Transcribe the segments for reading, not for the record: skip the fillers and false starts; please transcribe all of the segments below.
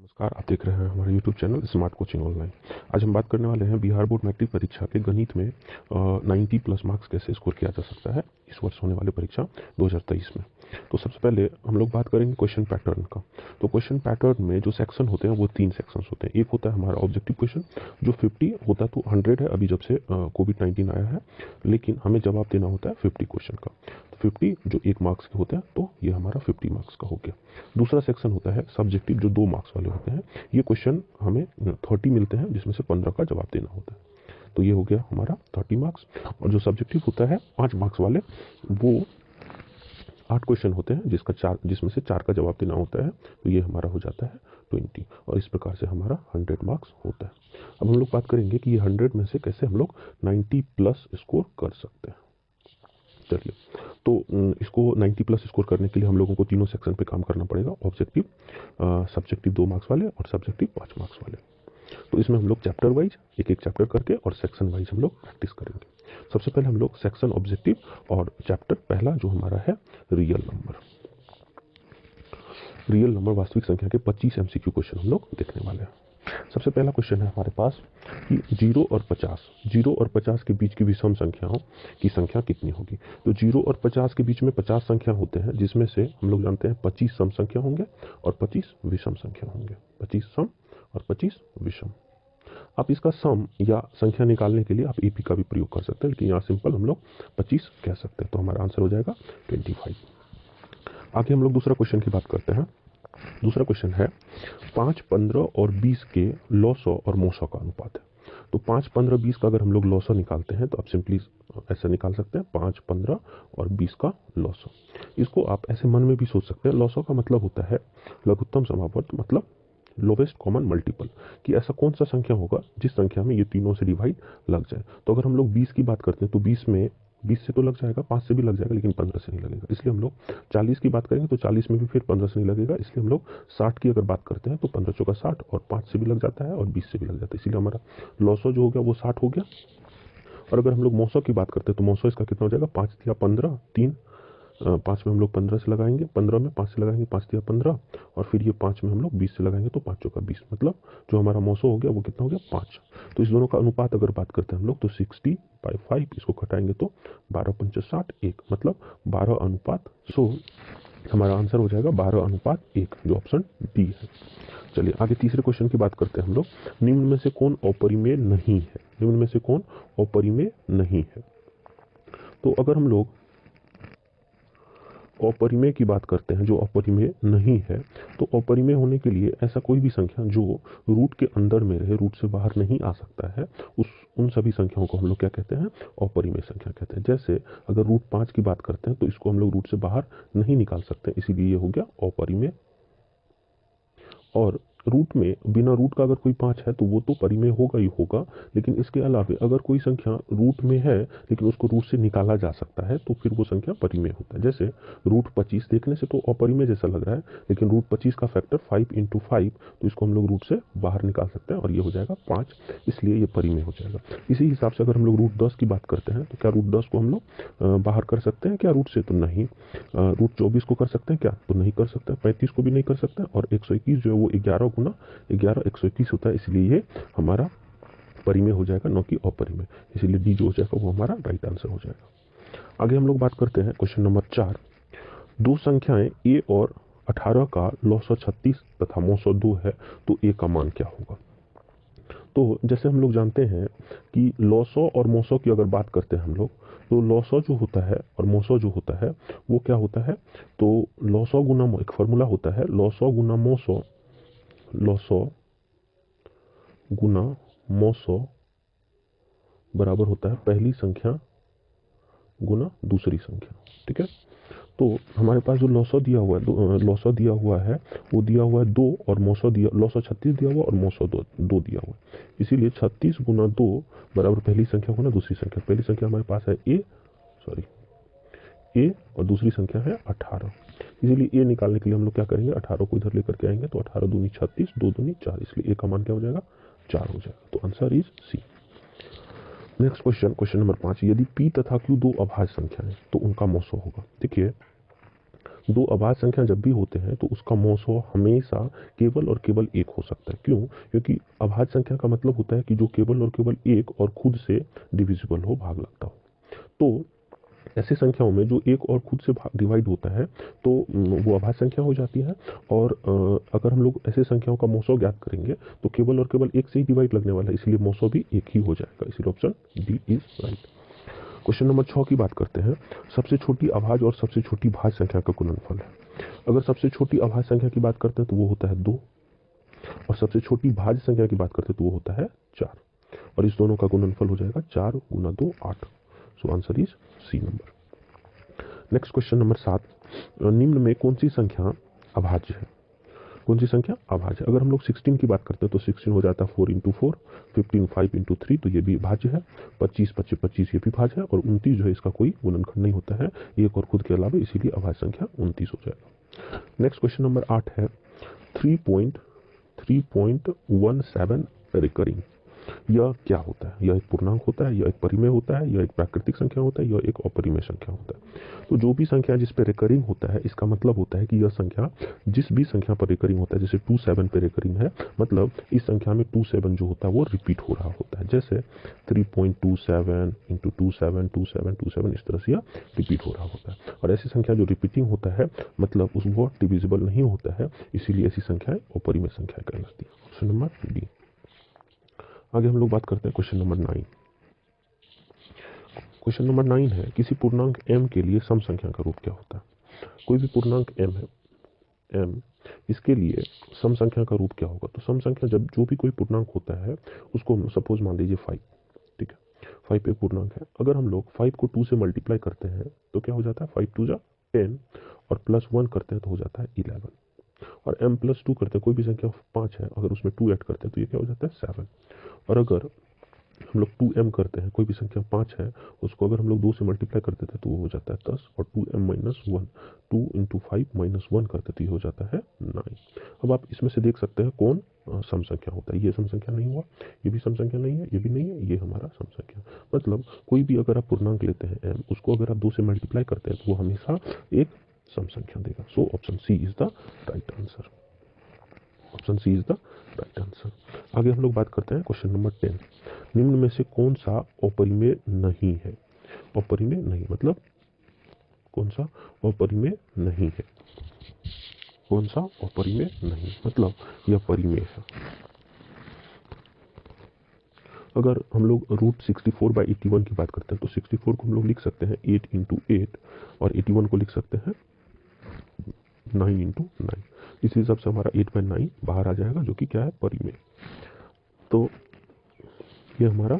नमस्कार, आप देख रहे हैं हमारे YouTube channel smart coaching online. आज हम बात करने वाले हैं बिहार बोर्ड मैट्रिक परीक्षा के गणित में 90 प्लस मार्क्स कैसे स्कोर किया जा सकता है इस वर्ष होने वाली परीक्षा 2023 में। तो सबसे पहले हम लोग बात करेंगे क्वेश्चन पैटर्न का। तो क्वेश्चन पैटर्न में जो सेक्शन होते हैं वो 3 सेक्शंस होते हैं। एक होता है हमारा ऑब्जेक्टिव क्वेश्चन जो 50 होता तो 100 है अभी जब से कोविड-19 आया है, लेकिन हमें जवाब देना होता है 50 क्वेश्चन का। तो 50 जो 1 मार्क्स के होते हैं, तो ये हमारा 50 मार्क्स का हो गया। दूसरा सेक्शन होता है सब्जेक्टिव जो 2 मार्क्स वाले होते हैं। ये क्वेश्चन हमें 30 मिलते हैं जिसमें से 15 का जवाब देना होता है। तो ये हो गया हमारा 30 मार्क्स। और जो सब्जेक्टिव होता है 5 मार्क्स वाले, वो 8 क्वेश्चन होते हैं जिसमें से 4 का जवाब देना होता है। तो ये हमारा हो जाता है 20 और इस प्रकार से हमारा 100 मार्क्स होता है। अब हम लोग बात करेंगे कि ये 100 में से कैसे हम लोग 90 प्लस स्कोर कर सकते हैं। चलिए, तो इसको 90 प्लस स्कोर करने के लिए हम लोगों को तीनों सेक्शन पे काम करना पड़ेगा। ऑब्जेक्टिव, सब्जेक्टिव 2 मार्क्स वाले और सब्जेक्टिव 5 मार्क्स वाले। तो इसमें हम लोग चैप्टर वाइज एक एक चैप्टर करके और सेक्शन वाइज हम लोग प्रैक्टिस करेंगे। सबसे पहले हम लोग सेक्शन ऑब्जेक्टिव और चैप्टर पहला जो हमारा है रियल नंबर वास्तविक संख्या के 25 एमसीक्यू क्वेश्चन हम लोग देखने वाले हैं। सबसे पहला क्वेश्चन है हमारे पास कि 0 और 50 के बीच की विषम संख्याओं की संख्या कितनी होगी। तो 0 और 50 के बीच में 50 संख्या होते हैं, जिसमें से हम लोग जानते हैं 25 सम संख्या होंगे और 25 विषम संख्या होंगे। 25 सम और 25 विषम। आप इसका सम या संख्या निकालने के लिए आप एपी का भी प्रयोग कर सकते हैं, लेकिन यहाँ सिंपल हम लोग 25 कह सकते हैं। तो हमारा आंसर हो जाएगा 25। आगे हम लोग दूसरा क्वेश्चन की बात करते हैं। दूसरा क्वेश्चन है 5, 15 और 20 के लॉसो और मोसो का अनुपात है। तो 5, 15, 20 का अगर हम लोग लॉसो निकालते हैं तो आप सिंपली ऐसा निकाल सकते हैं 5, 15 और 20 का लॉसो। इसको आप ऐसे मन में भी सोच सकते हैं। लॉसो का मतलब होता है लघुत्तम समावर्त, मतलब लोवेस्ट कॉमन मल्टीपल, कि ऐसा कौन सा संख्या होगा जिस संख्या में ये तीनों से डिवाइड लग जाए। तो अगर हम लोग 20 की बात करते हैं तो 20 से तो लग जाएगा, 5 से भी लग जाएगा, लेकिन 15 से नहीं लगेगा। इसलिए हम लोग 40 की बात करेंगे तो 40 में भी फिर 15 से नहीं लगेगा। इसलिए हम लोग 60 की अगर बात करते हैं तो 15 चौका 60 और 5 से भी लग जाता है और 20 से भी लग जाता है। इसीलिए हमारा लॉसो जो हो गया वो 60 हो गया। और अगर हम लोग मौसो की बात करते हैं तो मौसो इसका कितना हो जाएगा, 5 दिया 15, 3, 5 में हम लोग 15 से लगाएंगे, 15 में 5 से लगाएंगे, 5 दिया 15, और फिर ये 5 में हम लोग 20 से लगाएंगे तो 5 चौका 20, मतलब जो हमारा मौसो हो गया वो कितना हो गया, 5। तो इस दोनों का अनुपात अगर बात करते हैं हम लोग तो 60/5, इसको घटाएंगे तो 12 पंचे 60, 1, मतलब 12 अनुपात। सो हमारा आंसर हो जाएगा 12/1, जो ऑप्शन डी है। चलिए आगे तीसरे क्वेश्चन की बात करते हैं हम लोग। निम्न में से कौन अपरिमेय नहीं है। निम्न में से कौन अपरिमेय नहीं है। तो अगर हम लोग अपरिमेय की बात करते हैं, जो अपरिमेय नहीं है, तो अपरिमेय होने के लिए ऐसा कोई भी संख्या जो रूट के अंदर में रहे, रूट से बाहर नहीं आ सकता है, उन सभी संख्याओं को हम लोग क्या कहते हैं, अपरिमेय संख्या कहते हैं। जैसे अगर रूट 5 की बात करते हैं तो इसको हम लोग रूट से बाहर नहीं निकाल सकते, इसीलिए ये हो गया अपरिमेय। और रूट में बिना रूट का अगर कोई 5 है तो वो तो परिमेय होगा ही होगा, लेकिन इसके अलावा अगर कोई संख्या रूट में है लेकिन उसको रूट से निकाला जा सकता है तो फिर वो संख्या परिमेय होता है। जैसे रूट 25 देखने से तो अपरिमेय जैसा लग रहा है, लेकिन रूट 25 का फैक्टर 5 × 5, तो इसको हम लोग रूट से बाहर निकाल सकते हैं और ये हो जाएगा 5, इसलिए ये परिमेय हो जाएगा। इसी हिसाब से अगर हम लोग रूट 10 की बात करते हैं तो क्या रूट 10 को हम लोग बाहर कर सकते हैं क्या रूट से, तो नहीं। रूट 24 को कर सकते हैं क्या, तो नहीं कर सकते। 35 को भी नहीं कर सकते, और 121 जो है वो 11 × 11 121 होता है, इसलिए ये हमारा परिमेय हो जाएगा, न कि अपरिमेय। इसीलिए डी जो हो जाएगा वो हमारा राइट आंसर हो जाएगा। आगे हम लोग बात करते हैं क्वेश्चन नंबर 4। दो संख्याएं ए और 18 का लॉसो 36 तथा मोसो 2 है, तो ए का मान क्या होगा। तो जैसे हम लोग जानते हैं कि लॉसो और मोसो की अगर बात करते हैं हम लोग, तो लॉसो जो होता है और मोसो जो होता है वो क्या होता है, तो लॉसो गुना एक फॉर्मूला होता है, लॉसो गुना मोसो, लॉसो गुना मोसो बराबर होता है पहली संख्या गुना दूसरी संख्या। ठीक है, तो हमारे पास जो लॉसो दिया हुआ है, लॉसो दिया हुआ है वो दिया हुआ है 2, और मोसो दिया, लॉसो 36 दिया हुआ और मोसो 2 दिया हुआ है। इसीलिए 36 × 2 बराबर पहली संख्या गुना दूसरी संख्या। पहली संख्या हमारे पास है ए और दूसरी संख्या है 18। इसीलिए ए निकालने के लिए हम लोग क्या करेंगे, 18 को इधर लेकर के आएंगे, तो 18 दूनी 36, 2 दूनी 4, इसलिए ए का मान क्या हो जाएगा, 4 हो जाएगा। तो answer is C. Next question, question number 5। यदि p तथा q दो अभाज्य संख्या है तो उनका मोसो होगा। देखिए दो अभाज्य संख्या जब भी होते हैं तो उसका मौसो हमेशा केवल और केवल एक हो सकता है। क्यों? क्योंकि अभाज्य संख्या का मतलब होता है कि जो केवल और केवल एक और खुद से डिविजिबल हो, भाग लगता हो। तो ऐसी संख्याओं में जो एक और खुद से डिवाइड होता है तो वो अभाज्य संख्या हो जाती है। और अगर हम लोग ऐसे संख्याओं का मौसो ज्ञात करेंगे तो केवल और केवल एक से ही डिवाइड लगने वाला है, इसलिए मौसो भी एक ही हो जाएगा। इसलिए option D is right. Question number 6 की बात करते हैं। सबसे छोटी अभाज्य और सबसे छोटी भाज्य संख्या का गुणनफल है। अगर सबसे छोटी अभाज्य संख्या की बात करते हैं तो वो होता है 2, और सबसे छोटी भाज्य संख्या की बात करते हैं तो वो होता है 4, और इस दोनों का गुणनफल हो जाएगा 4 गुना 2 8। So answer is C number. Next question number 7, निम्न में कौन सी संख्या अभाज्य है? कौन सी संख्या अभाज्य है? अगर हम लोग 16 की बात करते हैं तो 16 हो जाता है 4 इंटू 4, 15 5 इंटू 3, तो ये भी भाज्य है। 25 25 25 ये भी भाज्य है, और 29 जो है इसका कोई गुणनखंड नहीं होता है एक और खुद के अलावा, इसीलिए अभाज्य संख्या 29 हो जाएगा। नेक्स्ट क्वेश्चन नंबर 8 है 3.3.17 रिकरिंग। यह क्या होता है? यह एक पूर्णांक होता है, यह एक परिमेय होता है, यह एक प्राकृतिक संख्या होता है, यह एक अपरिमेय संख्या होता है। तो जो भी संख्या जिस पे रिकरिंग होता है, इसका मतलब होता है कि यह संख्या जिस भी संख्या पर रिकरिंग होता है, जैसे 27 पे रिकरिंग है, मतलब इस संख्या में 27 जो होता है वो रिपीट हो रहा होता है। जैसे 3.27 इंटू 27 27 27, इस तरह से यह रिपीट हो रहा होता है। और ऐसी संख्या जो रिपीटिंग होता है मतलब उस वो डिविजिबल नहीं होता है, इसीलिए ऐसी संख्याएं अपरिमेय संख्या कहलाती है। Option number D. आगे हम लोग बात करते हैं क्वेश्चन नंबर 9। क्वेश्चन नंबर 9 है किसी पूर्णांक m के लिए सम संख्या का रूप क्या होता है? कोई भी पूर्णांक m है, m, इसके लिए सम संख्या का रूप क्या होगा? तो सम संख्या जब जो भी कोई पूर्णांक होता है उसको हम सपोज मान लीजिए 5, ठीक है, 5 एक पूर्णांक है। अगर हम लोग 5 को 2 से मल्टीप्लाई करते हैं तो क्या हो जाता है? 5 2 जा 10, और प्लस 1 करते हैं तो हो जाता है 11, और m प्लस 2 करते हैं, कोई भी संख्या 5 है, अगर उसमें 2 ऐड करते हैं तो ये क्या हो जाता है? 7। और अगर हम लोग 2m करते हैं, कोई भी संख्या 5 है, उसको अगर हम लोग 2 से मल्टीप्लाई कर देते हैं तो वो हो जाता है 10, और 2m माइनस 1, 2 इंटू 5 माइनस 1 करते तो ये हो जाता है 9। अब आप इसमें से देख सकते हैं कौन सम संख्या होता है। ये सम संख्या नहीं हुआ, ये भी सम संख्या नहीं है, ये भी नहीं है, ये हमारा सम संख्या। मतलब कोई भी अगर आप पूर्णांक लेते हैं m, उसको अगर आप 2 से मल्टीप्लाई करते हैं तो वो हमेशा एक सम संख्या देगा। So option C is the right answer. Option C is the right answer. आगे हम लोग बात करते हैं क्वेश्चन नंबर 10। निम्न में से कौन सा अपरिमेय नहीं है? अपरिमेय नहीं मतलब कौन सा अपरिमेय नहीं है? कौन सा अपरिमेय नहीं मतलब यह परिमेय है। अगर हम लोग रूट 64/81 की बात करते हैं तो 64 को हम लोग लिख सकते हैं 8 इंटू 8, और 81 को लिख सकते हैं 9 इंटू 9। इस हिसाब से हमारा 8/9 बाहर आ जाएगा, जो कि क्या है? परिमेय। तो ये हमारा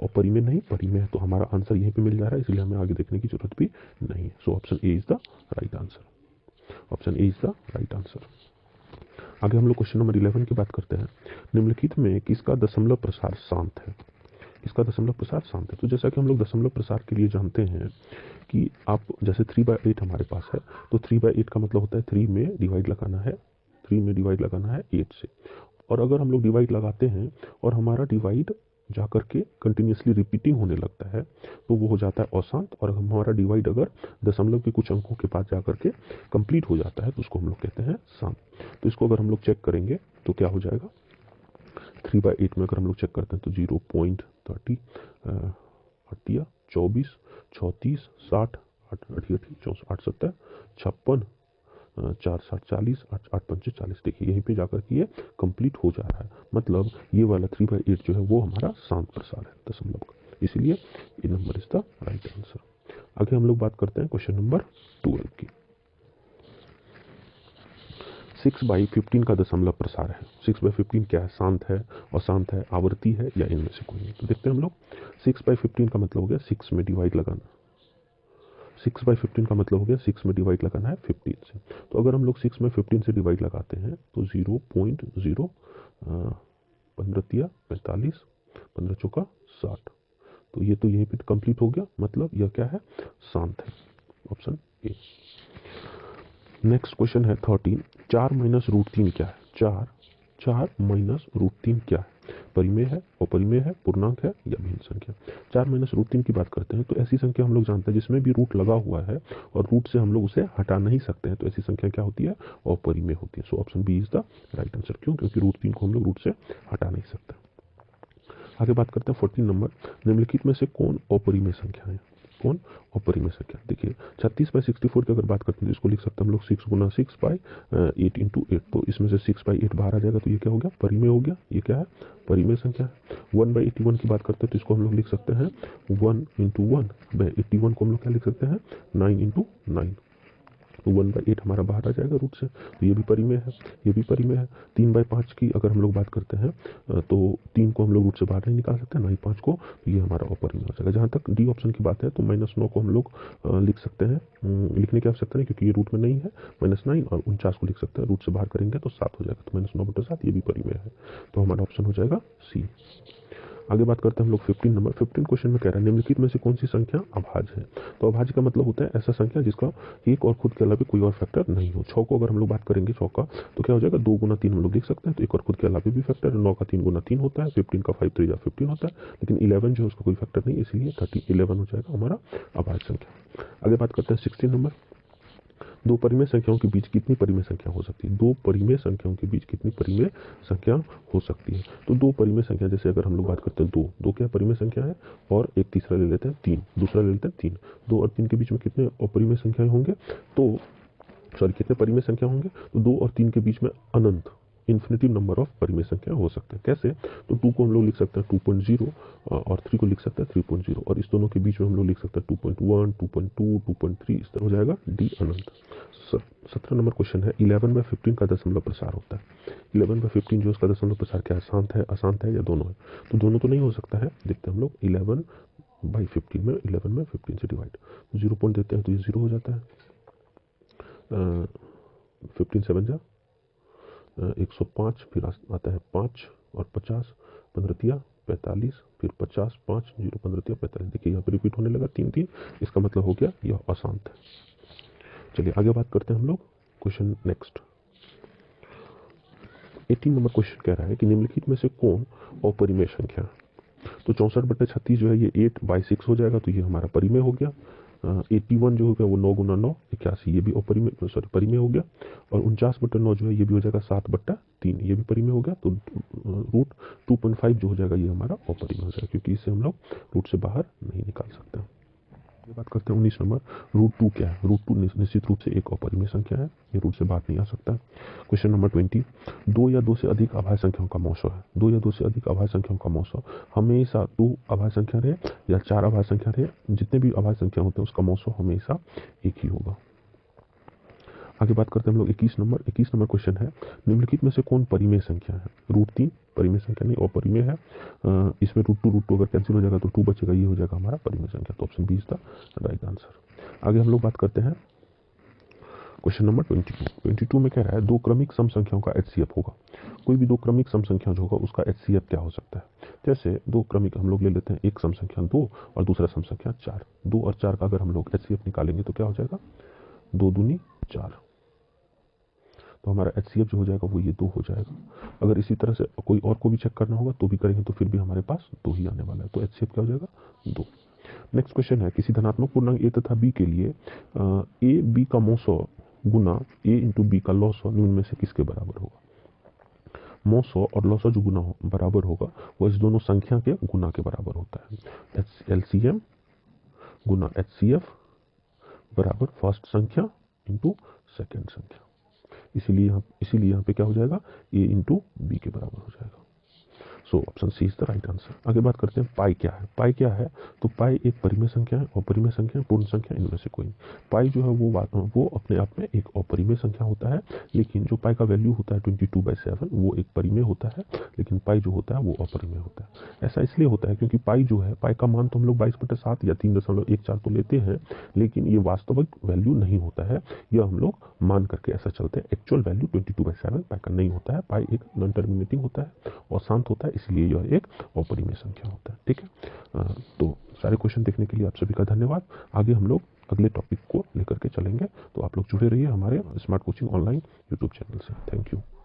अपरिमेय नहीं परिमेय है, तो हमारा आंसर यहीं पे मिल जा रहा है, इसलिए हमें आगे देखने की जरूरत भी नहीं है। So option A is the right answer. Option A is the right answer. आगे हम लोग क्वेश्चन नंबर 11 की बात करते हैं। निम्नलिखित में किसका दशमलव प्रसार शांत है? इसका दशमलव प्रसार शांत है। तो जैसा कि हम लोग दशमलव प्रसार के लिए जानते हैं कि आप जैसे 3/8 हमारे पास है, तो 3/8 का मतलब होता है 3 में डिवाइड लगाना है, 3 में डिवाइड लगाना है 8 से। और अगर हम लोग डिवाइड लगाते हैं और हमारा डिवाइड जा करके कंटिन्यूसली रिपीटिंग होने लगता है तो वो हो जाता है अशांत। और हमारा डिवाइड अगर दशमलव के कुछ अंकों के पास जा करके कंप्लीट हो जाता है तो उसको हम लोग कहते हैं शांत। तो इसको अगर हम लोग चेक करेंगे तो क्या हो जाएगा? 3/8 में अगर हम लोग चेक करते हैं तो 0.30, 24, 34, 60, 88, 64, 8 7 56, 4 7 40, 8 8 5 40। देखिए यहीं पे जाकर के ये कंप्लीट हो जा रहा है, मतलब ये वाला 3/8 जो है वो हमारा शांत प्रसार है दशमलव का, इसलिए ये number is the right answer. आगे हम लोग बात करते हैं क्वेश्चन नंबर 12 की। 6/15 का दशमलव प्रसार है। 6/15 क्या है? शांत है, अशांत है, आवर्ती है, या इनमें से कोई नहीं? तो देखते हैं हम लोग। 6/15 का मतलब हो गया 6 में डिवाइड लगाना। 6/15 का मतलब हो गया 6 में डिवाइड लगाना है 15 से। तो अगर हम लोग 6 में 15 से डिवाइड लगाते हैं तो 0.0, 15 45, 15 चौका 60। तो ये तो यहीं पे कंप्लीट हो गया, मतलब यह क्या है? शांत है। Option A. नेक्स्ट क्वेश्चन है 13। 4 माइनस रूट 3 क्या है? 4 माइनस रूट 3 क्या है? परिमेय है, अपरिमेय है, पूर्णांक है या भिन्न संख्या। 4 - √3 की बात करते हैं तो ऐसी संख्या हम लोग जानते हैं जिसमें भी रूट लगा हुआ है और रूट से हम लोग उसे हटा नहीं सकते हैं, तो ऐसी संख्या क्या होती है, अपरिमेय होती है। So option B is the right answer. क्यों? क्योंकि √3 को हम लोग रूट से हटा नहीं सकते। आगे बात करते हैं 14 नंबर, निम्नलिखित में से कौन अपरिमेय संख्या है? कौन अपरिमेय संख्या? देखिए 36/64 की अगर बात करते हैं तो इसको लिख सकते हैं हम लोग 6 × 6/8 × 8। तो इसमें से 6/8 बाहर आ जाएगा तो ये क्या हो गया, परिमेय हो गया। ये क्या है, परिमेय संख्या है। 1/81 की बात करते हैं तो इसको हम लोग लिख सकते हैं 1 × 1/81 को हम लोग क्या लिख सकते हैं, 9 × 9। तो 1/8 हमारा बाहर आ जाएगा रूट से, तो ये भी परिमेय है, ये भी परिमेय है। 3/5 की अगर हम लोग बात करते हैं तो 3 को हम लोग रूट से बाहर नहीं निकाल सकते, 9 5 को, तो ये हमारा अपरिमेय हो जाएगा। जहाँ तक डी ऑप्शन की बात है तो -9 को हम लोग लिख सकते हैं, लिखने की आवश्यकता नहीं क्योंकि ये रूट में नहीं है। -9 और 49 को लिख सकते हैं, रूट से बाहर करेंगे तो 7 हो जाएगा, तो -9/7 ये भी परिमेय है। तो हमारा ऑप्शन हो जाएगा सी। आगे बात करते हैं हम लोग 15 नंबर। 15 क्वेश्चन में कह रहा है निम्नलिखित में से कौन सी संख्या अभाज्य है? तो अभाज्य का मतलब होता है ऐसा संख्या जिसका एक और खुद के अलावा कोई और फैक्टर नहीं हो। 6 को अगर हम लोग बात करेंगे 6 का तो क्या हो जाएगा, 2 × 3 हम लोग लिख सकते हैं, तो एक और खुद के अलावा भी फैक्टर है। 9 का 3 × 3 होता है, 15 का 5 × 3 = 15 होता है, लेकिन 11 जो है उसका कोई फैक्टर नहीं, इसलिए 11 हो जाएगा हमारा अभाज्य संख्या। आगे बात करते हैं 16 नंबर, दो परिमेय संख्याओं के बीच कितनी परिमेय संख्या हो सकती है? दो परिमेय संख्याओं के बीच कितनी परिमेय संख्या हो सकती है? तो दो परिमेय संख्या, जैसे अगर हम लोग बात करते हैं दो क्या परिमेय संख्या है, और एक तीसरा ले लेते हैं 3, दूसरा ले लेते हैं 3। 2 और 3 के बीच में कितने अपरिमेय संख्याएं होंगे, तो सॉरी कितने परिमेय संख्या होंगे, तो 2 और 3 के बीच में अनंत इन्फिनिटी नंबर ऑफ परिमेय संख्या हो सकते हैं। कैसे? तो 2 को हम लोग लिख सकते हैं 2.0 और 3 को लिख सकते हैं 3.0, और इस दोनों के बीच में हम लोग लिख सकते हैं 2.1, 2.2, 2.3, इस तरह हो जाएगा डी अनंत। 17 नंबर क्वेश्चन है, 11/15 का दशमलव प्रसार होता है। 11/15 जो उसका दशमलव प्रसार क्या है, शांत है, अशांत है या दोनों है? तो दोनों तो नहीं हो सकता है, देखते हैं हम लोग 11/15 में 11 में 15 से डिवाइड, तो 0 पॉइंट देते हैं तो ये 0 हो जाता है। 15 7 जा 105, फिर आता है 5 और 50, 15 45, फिर 50, 5 0 15 45। देखिए यहाँ पे रिपीट होने लगा 3 3, इसका मतलब हो गया यह अशांत है। चलिए आगे बात करते हैं हम लोग, क्वेश्चन नेक्स्ट 18 नंबर क्वेश्चन कह रहा है कि निम्नलिखित में से कौन अपरिमेय संख्या? तो 64/36 जो है ये 8/6 हो जाएगा, तो ये हमारा परिमेय हो गया। 81 जो हो गया वो 9 × 9 81, ये भी अपरिमेय सॉरी परिमेय हो गया। और 49/9 जो है ये भी हो जाएगा 7/3, ये भी परिमेय हो गया। तो रूट 2.5 जो हो जाएगा ये हमारा अपरिमेय हो जाएगा, क्योंकि इसे हम लोग रूट से बाहर नहीं निकाल सकते। ये बात करते हैं 19 नंबर, √2 क्या है? √2 निश्चित रूप से एक अपरिमेय संख्या है, ये रूट से बाहर नहीं आ सकता। क्वेश्चन नंबर 20, 2 या 2 से अधिक अभाज्य संख्याओं का मौसो है। 2 या 2 से अधिक अभाज्य संख्याओं का मौसो हमेशा 2 अभाज्य संख्या रहे या 4 अभाज्य संख्या रहे, जितने भी अभाज्य संख्या होते हैं उसका मौसो हमेशा एक ही होगा। आगे बात करते हैं हम लोग 21 नंबर। 21 नंबर क्वेश्चन है, निम्नलिखित में से कौन परिमेय संख्या है? √3 परिमेय संख्या नहीं, अपरिमेय है। इसमें √2 अगर कैंसिल हो जाएगा तो 2 बचेगा, ये हो जाएगा हमारा परिमेय संख्या। तो option B is the right answer. आगे हम लोग बात करते हैं क्वेश्चन नंबर 22। 22 में कह रहा है दो क्रमिक सम संख्याओं का HCF होगा। कोई भी दो क्रमिक सम संख्या जो होगा उसका HCF क्या हो सकता है? जैसे दो क्रमिक हम लोग ले लेते हैं, एक सम संख्या 2 और दूसरा सम संख्या 4। 2 और 4 का अगर हम लोग HCF निकालेंगे तो क्या हो जाएगा, 2 दूनी 4, तो हमारा HCF जो हो जाएगा वो ये 2 हो जाएगा। अगर इसी तरह से कोई और को भी चेक करना होगा तो भी करेंगे तो फिर भी हमारे पास 2 ही आने वाला है, तो HCF क्या हो जाएगा, 2। नेक्स्ट क्वेश्चन है, किसी धनात्मक पूर्णांक a तथा b के लिए a b का मौसो गुना a × b का लॉसो निम्न में से किसके बराबर होगा? मौसो और लॉसो जो गुना बराबर होगा वो इस दोनों संख्या के गुना के बराबर होता है। LCM गुना HCF बराबर फर्स्ट संख्या × सेकेंड संख्या। इसीलिए यहाँ पे क्या हो जाएगा, a × b के बराबर हो जाएगा। So option C is the right answer. आगे बात करते हैं पाई क्या है। पाई क्या है, तो पाई एक परिमेय संख्या है, अपरिमेय संख्या, पूर्ण संख्या, इनमें से कोई। पाई जो है वो अपने आप में एक अपरिमेय संख्या होता है, लेकिन जो पाई का वैल्यू होता है 22/7 वो एक परिमेय होता है, लेकिन पाई जो होता है वो अपरिमेय होता है। ऐसा इसलिए होता है क्योंकि पाई जो है, पाई का मान तो हम लोग 22/7 या 3.14 तो लेते हैं, लेकिन ये वास्तविक वैल्यू नहीं होता है, यह हम लोग मान करके ऐसा चलते हैं। एक्चुअल वैल्यू 22/7 पाई का नहीं होता है। पाई एक नॉन टर्मिनेटिंग होता है और शांत होता है, इसलिए यह एक अपरिमेय संख्या होता है। ठीक है, तो सारे क्वेश्चन देखने के लिए आप सभी का धन्यवाद। आगे हम लोग अगले टॉपिक को लेकर के चलेंगे, तो आप लोग जुड़े रहिए हमारे smart coaching online YouTube channel से। Thank you.